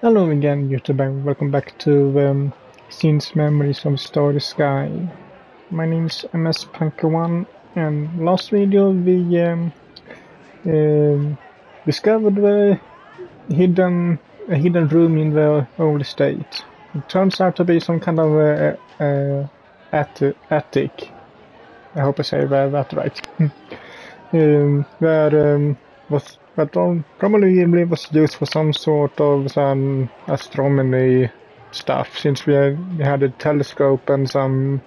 Hello again, YouTube, and welcome back to Scenes Memories of Starry Sky. My name is MS-Punker1, and last video we discovered a hidden room in the old estate. It turns out to be some kind of attic. I hope I say that right. Where probably was used for some sort of some astronomy stuff, since we had a telescope and some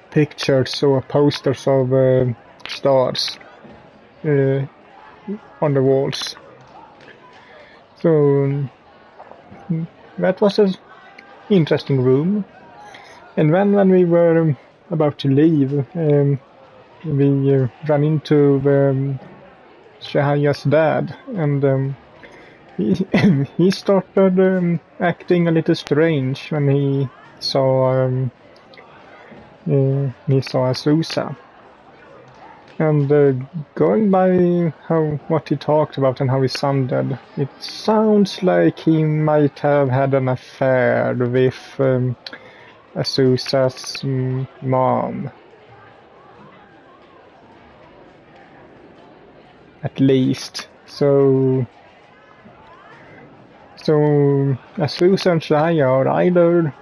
pictures or posters of stars on the walls. So that was an interesting room. And then when we were about to leave, we ran into Chihaya's dad, and he started acting a little strange when he saw Azusa. And going by what he talked about and how he sounded, it sounds like he might have had an affair with Azusa's mom. At least. So Azusa and Chihaya are either,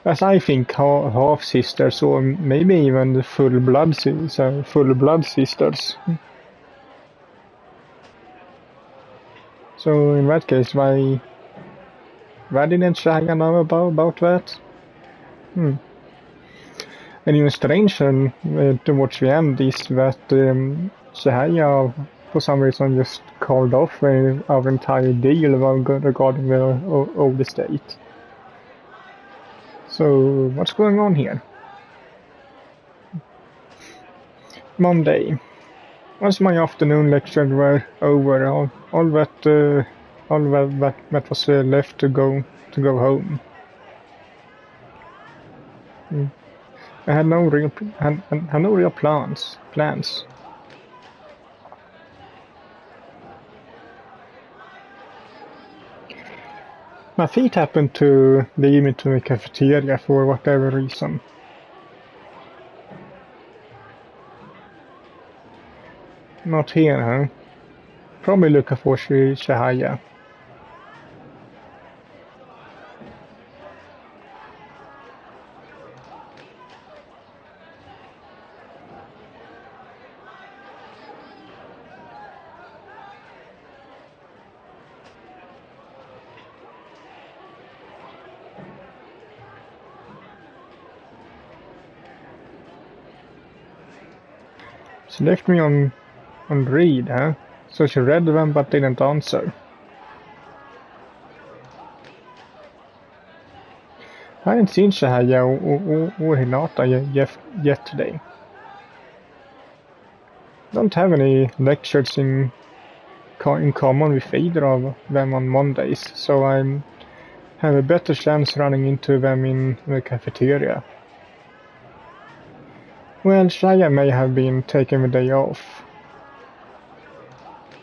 as I think, half sisters, or maybe even full blood sisters. So in that case, why didn't Chihaya know about that? And even stranger towards the end is that Chihaya, for some reason, just called off our entire deal regarding the old estate. So what's going on here? Monday. Once my afternoon lectures were over, all that was left to go home. I had no real plans. My feet happened to lead me to the cafeteria for whatever reason. Not here, huh? Probably looking for Chihaya. She left me on read, huh? So she read them but didn't answer. I haven't seen Chihaya or Hinata yet today. Don't have any lectures in common with either of them on Mondays, so I have a better chance running into them in the cafeteria. Well, Chihaya may have been taking the day off.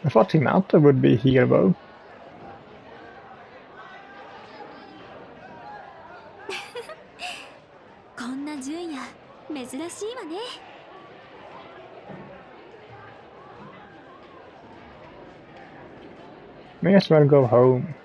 I thought Hinata would be here though. May as well go home.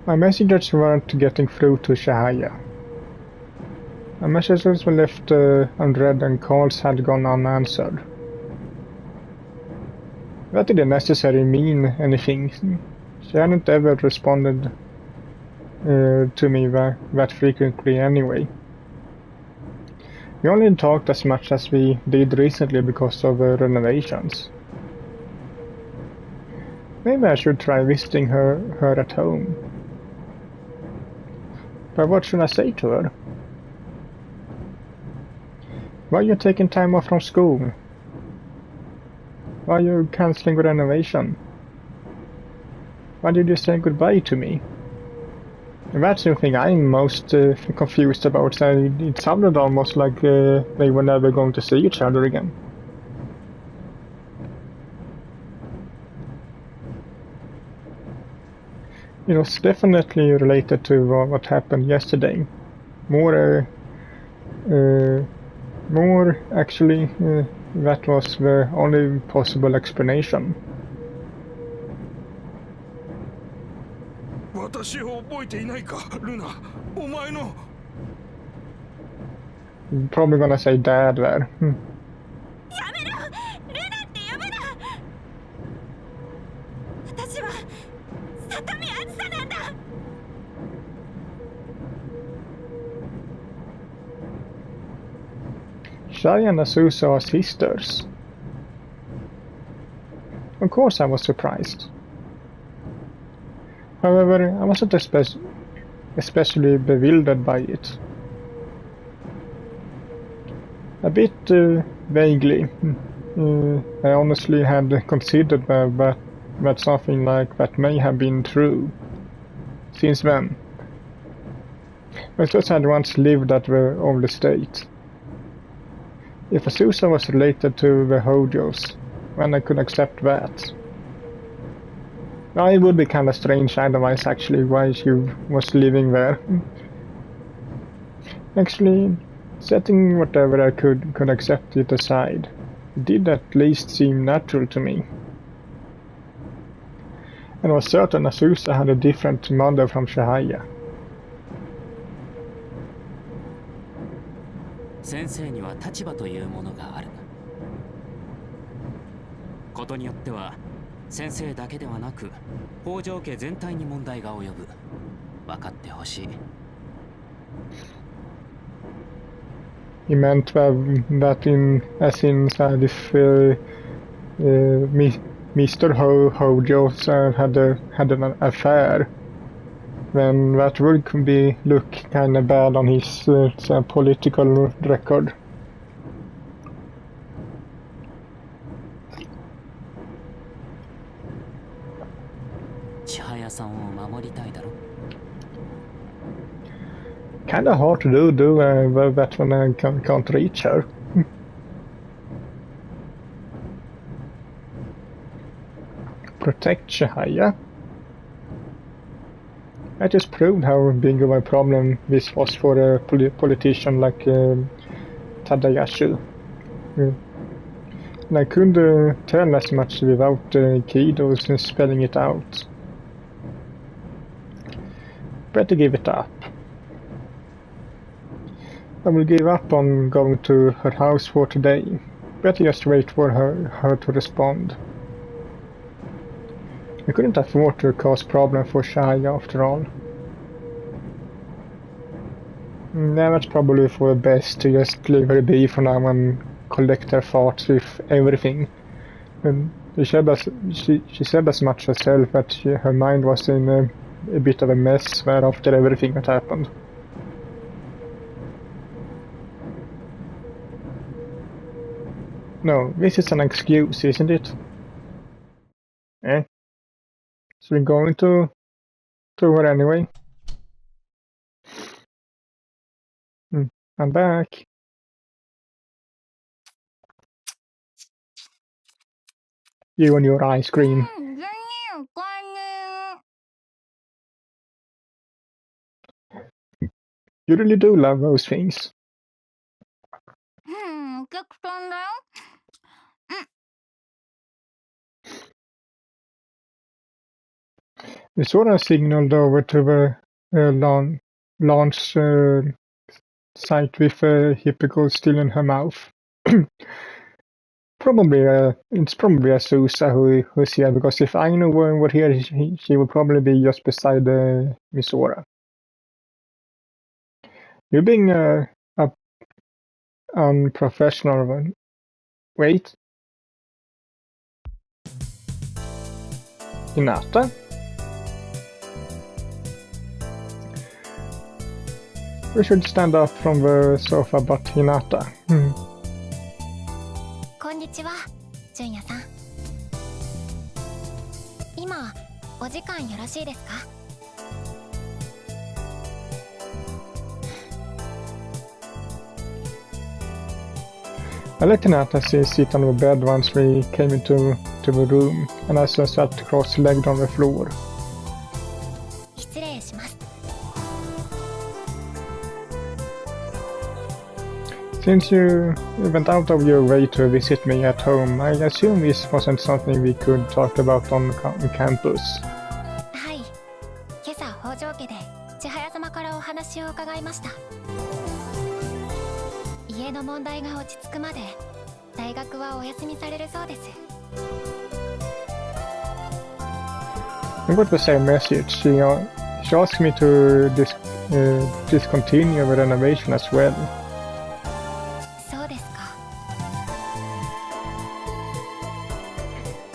My messages weren't getting through to Chihaya. My messages were left unread and calls had gone unanswered. That didn't necessarily mean anything. She hadn't ever responded to me that frequently anyway. We only talked as much as we did recently because of renovations. Maybe I should try visiting her at home. But what should I say to her? Why are you taking time off from school? Why are you cancelling the renovation? Why did you say goodbye to me? That's the thing I'm most confused about. It sounded almost like they were never going to see each other again. It was definitely related to what happened yesterday. More actually, that was the only possible explanation. Probably gonna say dad there. Chihaya and Azuza are sisters. Of course I was surprised. However, I wasn't especially bewildered by it. A bit vaguely. I honestly had considered that something like that may have been true. Since when? I just had once lived at the old estate. If Azuza was related to the Hojos, then I could accept that. It would be kinda strange otherwise actually why she was living there. Actually, setting whatever I could accept it aside, it did at least seem natural to me. And I was certain Azuza had a different mother from Chihaya. 先生には立場というものがある。ことによっては先生だけではなく北条家全体に問題が及ぶ。分かってほしい。He meant that as in if Mr. Hojo had an affair, then that would look kind of bad on his political record. Chihaya-sanを守りたいだろ? Kinda hard to do that when I can't reach her. Protect Chihaya? I just proved how big of a problem this was for a politician like Tadayasu. And I couldn't tell as much without Kido spelling it out. Better give it up. I will give up on going to her house for today. Better just wait for her to respond. I couldn't afford to cause problem for Chihaya after all. Yeah, that's probably for the best to just leave her be for now and collect her thoughts with everything. And she said as much herself that her mind was in a bit of a mess there after everything that happened. No, this is an excuse, isn't it? Eh? So we're going to her anyway. I'm back. You and your ice cream. You really do love those things. Misora signaled over to the launch site with Hippico still in her mouth. It's probably Azusa who's here, because if I know were here, she would probably be just beside Misora. You're being unprofessional. Wait. Hinata? We should stand up from the sofa, but Hinata. こんにちは、純也さん。今、お時間よろしいですか? I let Hinata sit on the bed once we came into the room, and I sat cross-legged on the floor. 失礼します。 Since you went out of your way to visit me at home, I assume this wasn't something we could talk about on campus. はい。今朝北条家で千早様からお話を伺いました。家の問題が落ち着くまで大学はお休みされるそうです。 I got the same message. She asked me to discontinue the renovation as well. そうですか。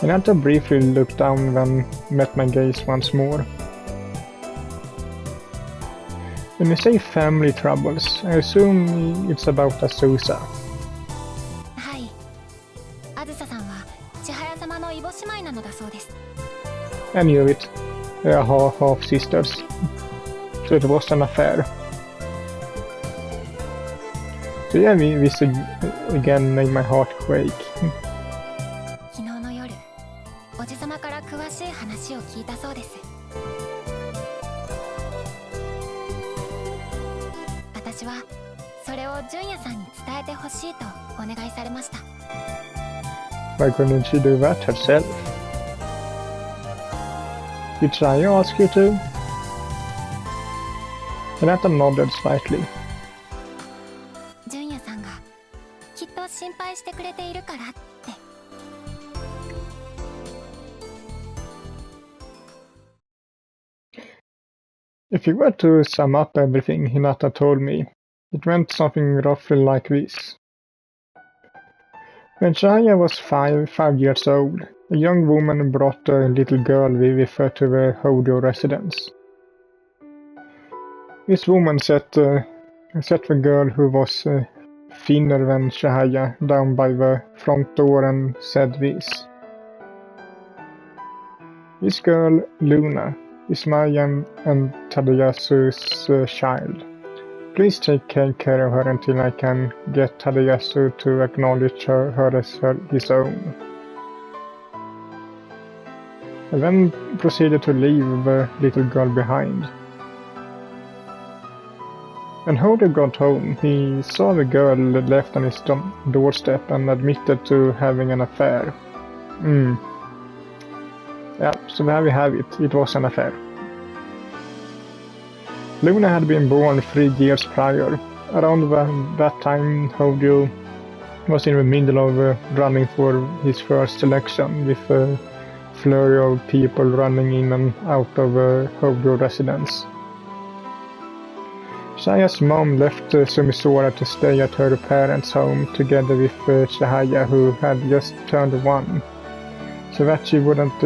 Hinata briefly looked down then met my gaze once more. When you say family troubles, I assume it's about Azuza. はい。あずささんは千早様の異母姉妹なのだそうです。 I knew it. They are half sisters. So it was an affair. So yeah, this again made my heart quake. 昨日の夜、おじさまから詳しい話を聞いたそうです。 私はそれを純也さんに伝えてほしいとお願いされました。 Why couldn't she do that herself? Did Chihaya ask you to? Hinata nodded slightly. 純也さんがきっと心配してくれているからって。 If you were to sum up everything Hinata told me, it went something roughly like this. When Chihaya was five years old, a young woman brought a little girl with her to the Hojo residence. This woman set the girl, who was thinner than Chihaya, down by the front door and said this. This girl, Luna, is my and Tadayasu's child. Please take care of her until I can get Tadayasu to acknowledge her as his own. I then proceeded to leave the little girl behind. When Hojo got home, he saw the girl left on his doorstep and admitted to having an affair. Yeah, so there we have it. It was an affair. Luna had been born 3 years prior. Around that time, Hojo was in the middle of running for his first election, with a flurry of people running in and out of Hojo residence. Chihaya's mom left Sumisora to stay at her parents' home together with Chihaya, who had just turned 1, so that she wouldn't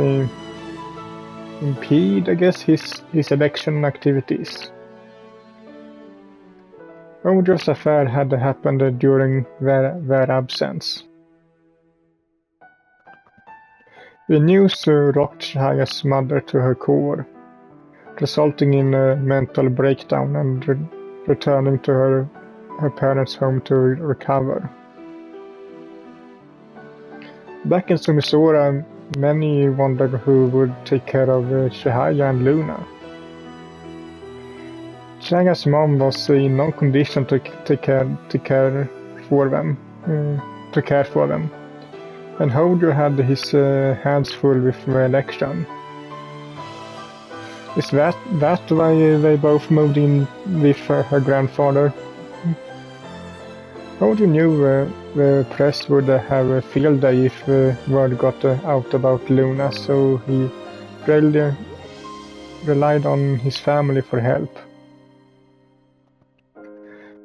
impede, I guess, his election activities. Hojo's affair had happened during their absence. The news rocked Chihaya's mother to her core, resulting in a mental breakdown and returning to her parents' home to recover. Back in Sumisora, many wondered who would take care of Chihaya and Luna. Chihaya's mom was in no condition to care for them, and Hojo had his hands full with the election. Is that why they both moved in with her grandfather? Hojo knew the press would have a field day if word got out about Luna, so he really relied on his family for help.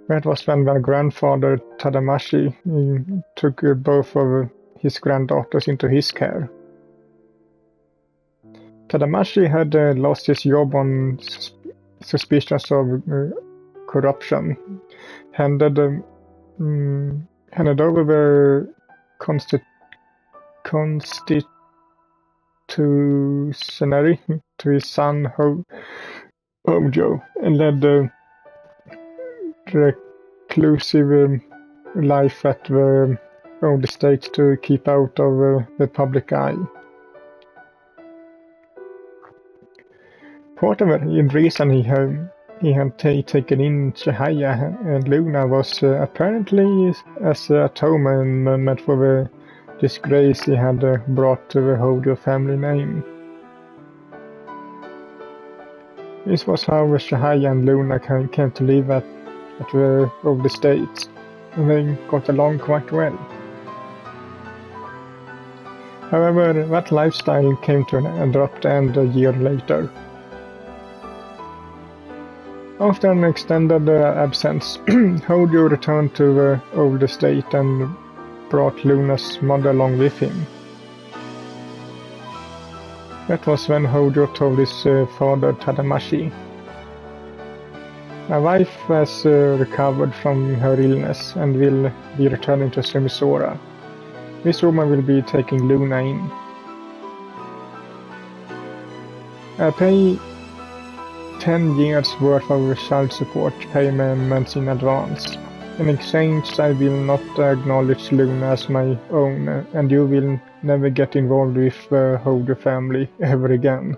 That was when their grandfather Tadamashi took both of his granddaughters into his care. Tadamashi had lost his job on suspicions of corruption, handed over the to Seneri, to his son Hojo, and led the reclusive life at the old estate to keep out of the public eye. Part of the reason he had taken in Chihaya and Luna was apparently as atonement for the disgrace he had brought to the Hojo family name. This was how Chihaya and Luna came to live at the old estate, and they got along quite well. However, that lifestyle came to an abrupt end a year later. After an extended absence, Hojo returned to the old estate and brought Luna's mother along with him. That was when Hojo told his father Tadamashi, "My wife has recovered from her illness and will be returning to Sumisora. This woman will be taking Luna in. I pay 10 years worth of child support payments in advance. In exchange, I will not acknowledge Luna as my own, and you will never get involved with the Hojo family ever again."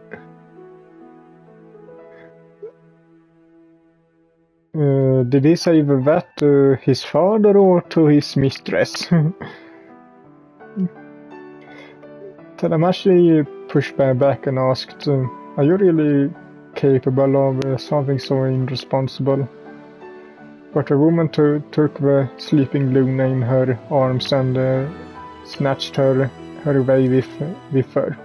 Did he say that to his father or to his mistress? Tadamashi pushed back and asked, "Are you really capable of something so irresponsible?" But the woman took the sleeping Luna in her arms and snatched her away with her.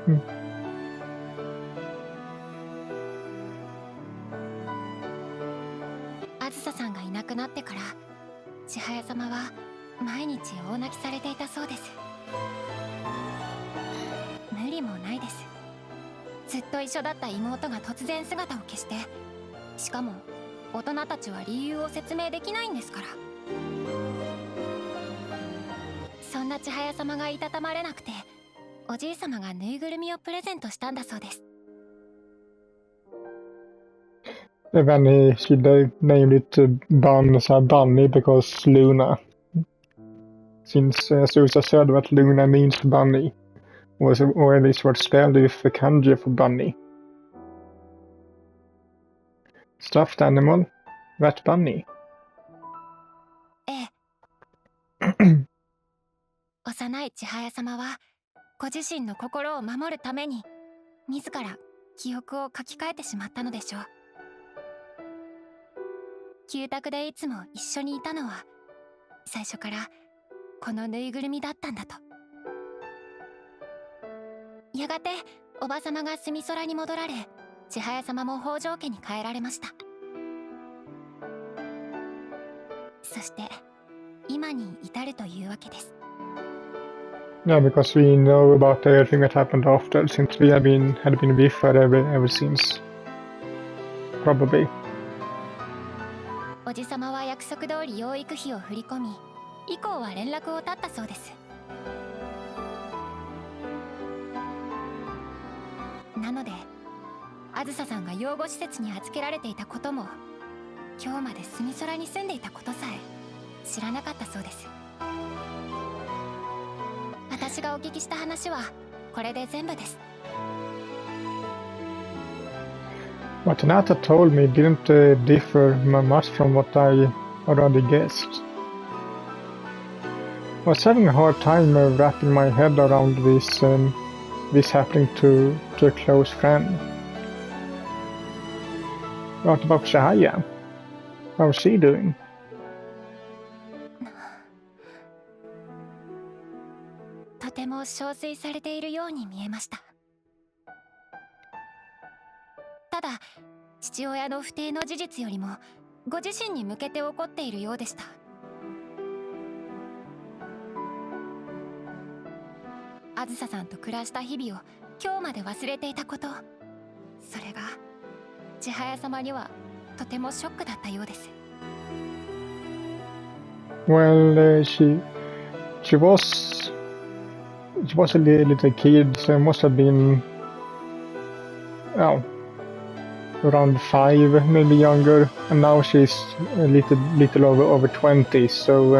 あずささんがいなくなってから、千早様は毎日大泣きされていたそうです。無理もないです。ずっと一緒だった妹が突然姿を消して、しかも大人たちは理由を説明できないんですから。そんな千早様がいたたまれなくて、おじい様がぬいぐるみをプレゼントしたんだそうです。And then she named it Bunny because Luna. Since Azusa said that Luna means bunny, or at least what's spelled with the kanji for bunny. Stuffed animal, that bunny. ええ。幼い千早様はご自身の心を守るために自ら記憶を書き換えてしまったのでしょう。旧宅でいつも一緒にいたのは最初からこのぬいぐるみだったんだと。やがておばさまが住空に戻られ、千早様も北条家に帰られました。そして今に至るというわけです。Yeah, because we know about everything that happened after, since we had been with her ever since. Probably. おじさまは約束通り養育費を振り込み、以降は連絡を絶ったそうです。なので、あずささんが養護施設に預けられていたことも、今日まで住空に住んでいたことさえ知らなかったそうです。私がお聞きした話はこれで全部です。What Nata told me didn't differ much from what I already guessed. I was having a hard time wrapping my head around this happening to a close friend. What about Chihaya? How's she doing? とても憔悴されているように見えました。ただ、父親の不貞の事実よりもご自身に向けて怒っているようでした。あずささんと暮らした日々を今日まで忘れていたこと、それが千早様にはとてもショックだったようです。Well, she was a little kid, so it must have been oh, around 5, maybe younger, and now she's a little over 20. So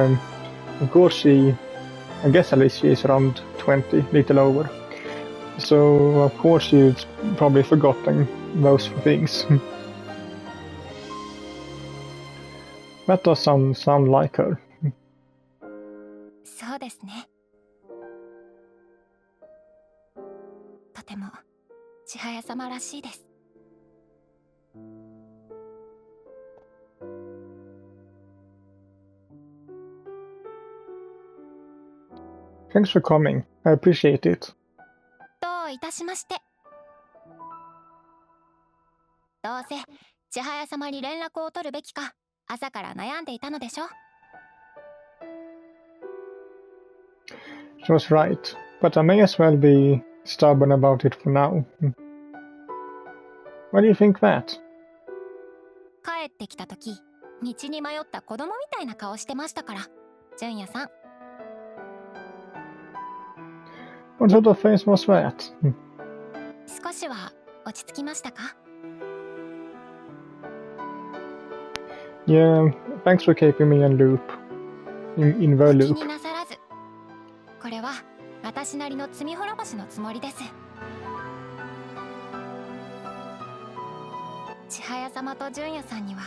of course I guess at least she's around 20, little over. So of course she's probably forgotten those things. That does sound like her. そうですね。とても千早様らしいです。Thanks for coming. I appreciate it. どういたしまして。どうせ千早様に連絡を取るべきか朝から悩んでいたのでしょ。She was right, but I may as well be stubborn about it for now. Why do you think that? 帰ってきた時道に迷った子供みたいな顔してましたから、純也さん。What sort of face was that? 少しは落ち着きましたか？ Yeah, thanks for keeping me in loop. In the 気 loop. になさらず。これは私なりの罪滅ぼしのつもりです。千早様と純也さんには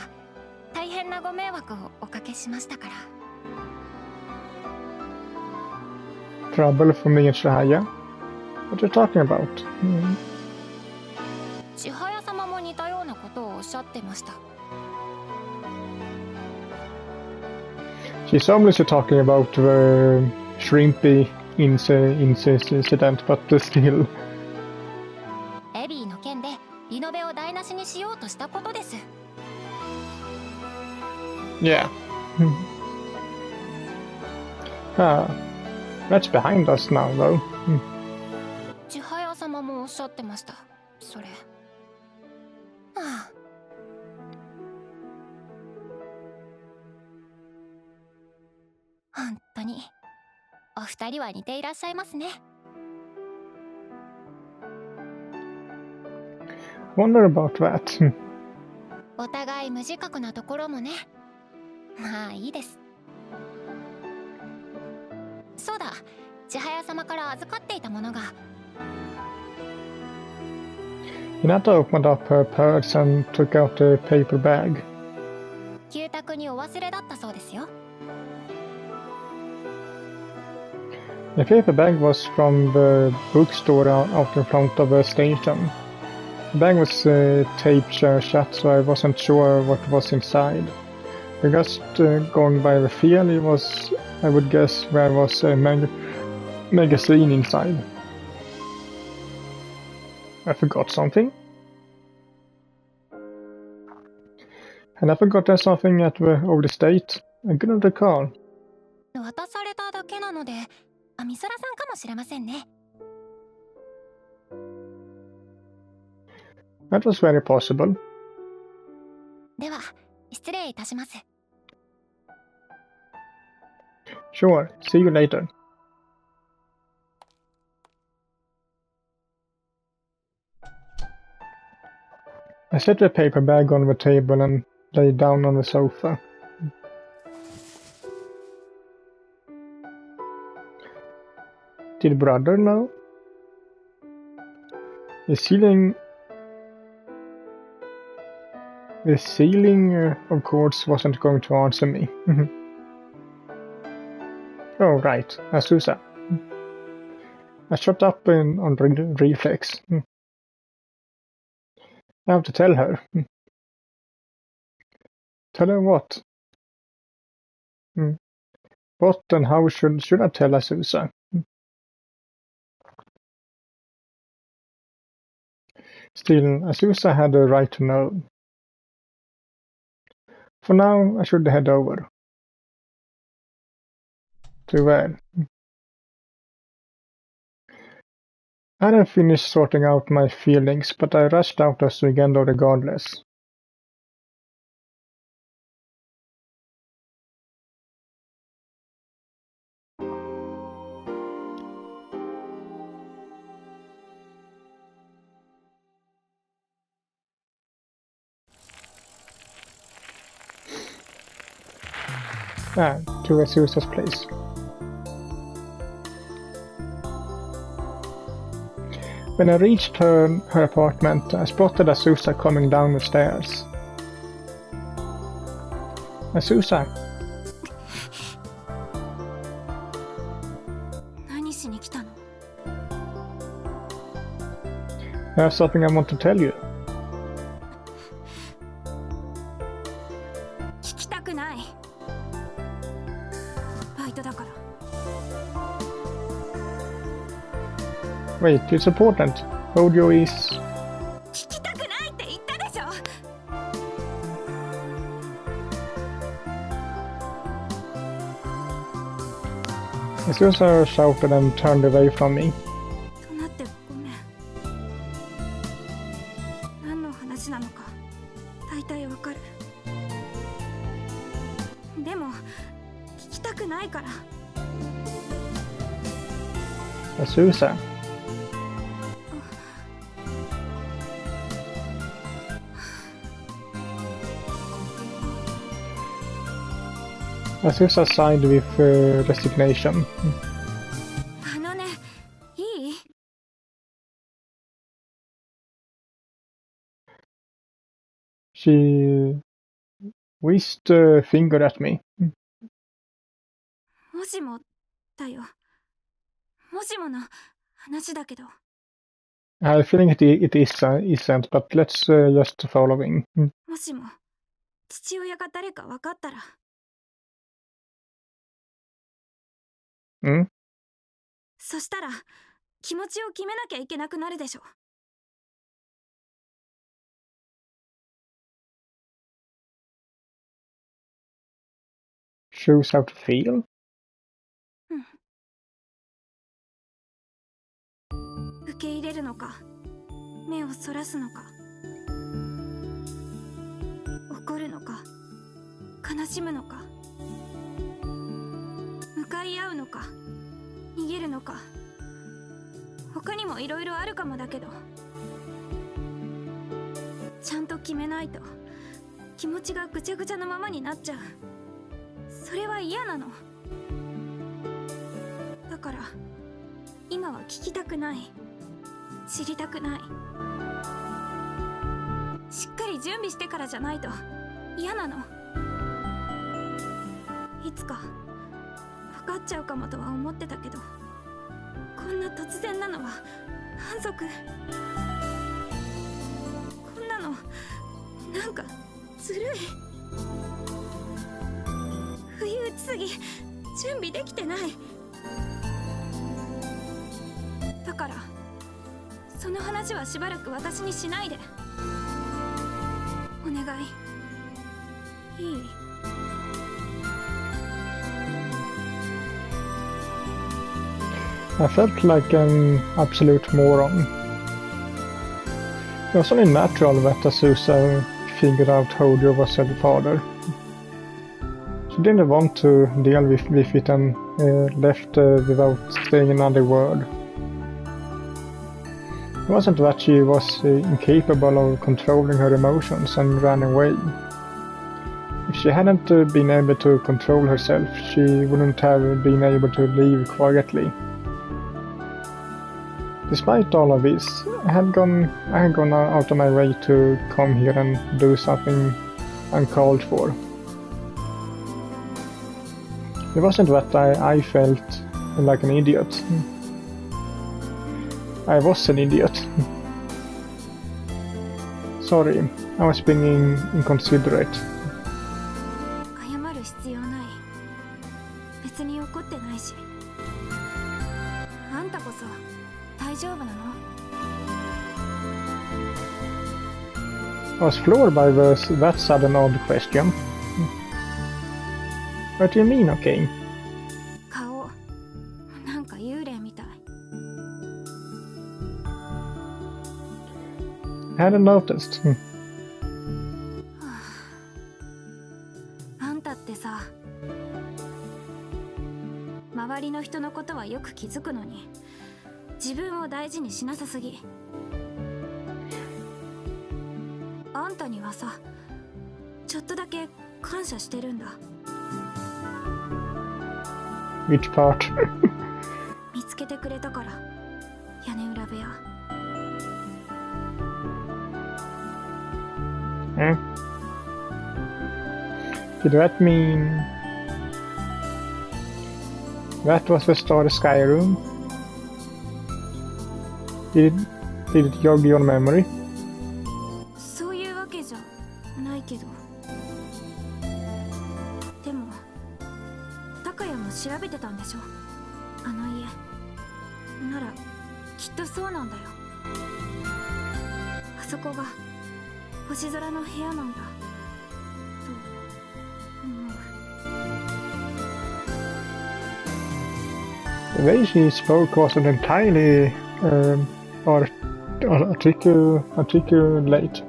大変なご迷惑をおかけしましたから。Trouble for me and Chihaya? What are you talking about? 千早様も似たようなことをおっしゃってました。She's obviously talking about the shrimpy incident, but still. エビーの件でリノベを台無しにしようとしたことです。Yeah. That's behind us now, though. 千早様もおっしゃってました。それ。はあ。本当にお二人は似ていらっしゃいますね。Wonder about that. お互い無自覚なところもね。まあいいです。そうだ、千早様から預かっていたものが。Hinata opened up her purse and took out a paper bag. 旧宅にお忘れだったそうですよ。The paper bag was from the bookstore out in front of the station. The bag was taped shut, so I wasn't sure what was inside. Just going by the feel, it was, I would guess, there was a magazine inside. I forgot something. And I forgot there's something at the old estate. I couldn't recall. 渡されただけなので、美空さんかもしれませんね。That was very possible. では、失礼いたします。Sure, see you later. I set the paper bag on the table and lay down on the sofa. Did brother know? The ceiling, of course, wasn't going to answer me. Oh, right, Azusa. I shut up on reflex. I have to tell her. Tell her what? What and how should I tell Azusa? Still, Azusa had a right to know. For now, I should head over. To where? I hadn't finished sorting out my feelings, but I rushed out of Swigendo regardless. to Azusa's place. When I reached her apartment, I spotted Azusa coming down the stairs. Azusa. 何しに来たの? I have something I want to tell you. 聞きたくない。バイトだから。Wait, it's important. Hojo is... 聞きたくないって言ったでしょ。Azusa shouted and turned away from me. となってごめん。何の話なのか大体わかる。でも聞きたくないから。Azusa. Azusa sighed with resignation. あのね、いい? She whisked a finger at me. もしもだよ。もしもの話だけど。I have a feeling it isn't, but let's just following. もしも父親が誰か分かったら。そしたら気持ちを決めなきゃいけなくなるでしょ。Choose how to feel? 受け入れるのか、目をそらすのか、怒るのか、悲しむのか、向かい合うのか、逃げるのか、他にもいろいろあるかもだけど、ちゃんと決めないと気持ちがぐちゃぐちゃのままになっちゃう。それは嫌なの。だから今は聞きたくない、知りたくない。しっかり準備してからじゃないと嫌なの。いつか分かっちゃうかもとは思ってたけど、こんな突然なのは反則。こんなのなんかずるい。不意打ちすぎ、準備できてない。だからその話はしばらく私にしないで。お願い。いいI felt like an absolute moron. It was only natural that Azusa figured out Hojo was her father. She didn't want to deal with it and left without saying another word. It wasn't that she was incapable of controlling her emotions and ran away. If she hadn't been able to control herself, she wouldn't have been able to leave quietly. Despite all of this, I had gone out of my way to come here and do something uncalled for. It wasn't that I felt like an idiot. I was an idiot. Sorry, I was being inconsiderate. 謝る必要ない。別に怒ってないし。あんたこそ大丈夫なの? I was floored by that sudden odd question. What do you mean, okay? 顔、なんか幽霊みたい。I hadn't noticed. あんたってさ、周りの人のことはよく気づくのに、自分を大事にしなさすぎ。あんたにはさ、ちょっとだけ感謝してるんだ。which part? 見つけてくれたから屋根裏部屋。Did that mean that was the starry sky room? Did it jog your memory? そういうわけじゃないけど。でも高谷も調べてたんでしょ、あの家。ならきっとそうなんだよ。あそこが星空の部屋なんだと思う。 The way she spoke wasn't entirely articulate.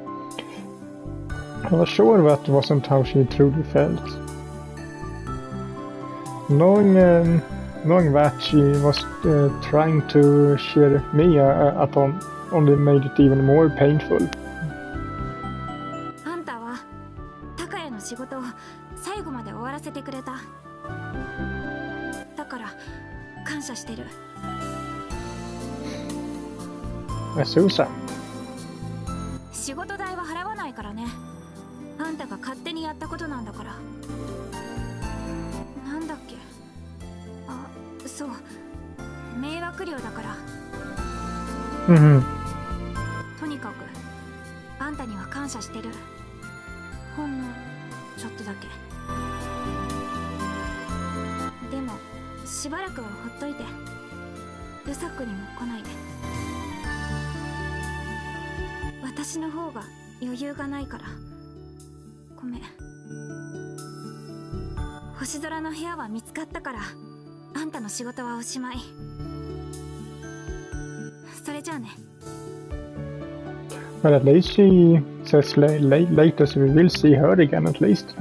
I was sure that wasn't how she truly felt. Knowing that she was trying to cheer me up on only made it even more painful. あんたは高谷の仕事を最後まで終わらせてくれた。だから感謝してる。 Azuza. 仕事代は払わないからね。あんたが勝手にやったことなんだから。なんだっけ、あ、そう、迷惑料だから。とにかくあんたには感謝してる。ほんのちょっとだけ。でもしばらくはほっといて。うさくにも来ないで。私の方が余裕がないから。ごめん。星空の部屋は見つかったから、あんたの仕事はおしまい。それじゃあね。 But at least she says later, so we will see her again at least.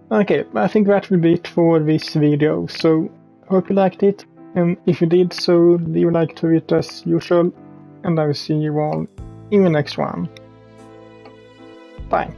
Okay, I think that will be it for this video, so hope you liked it, and if you did so, leave a like to it as usual, and I will see you all in the next one. Bye.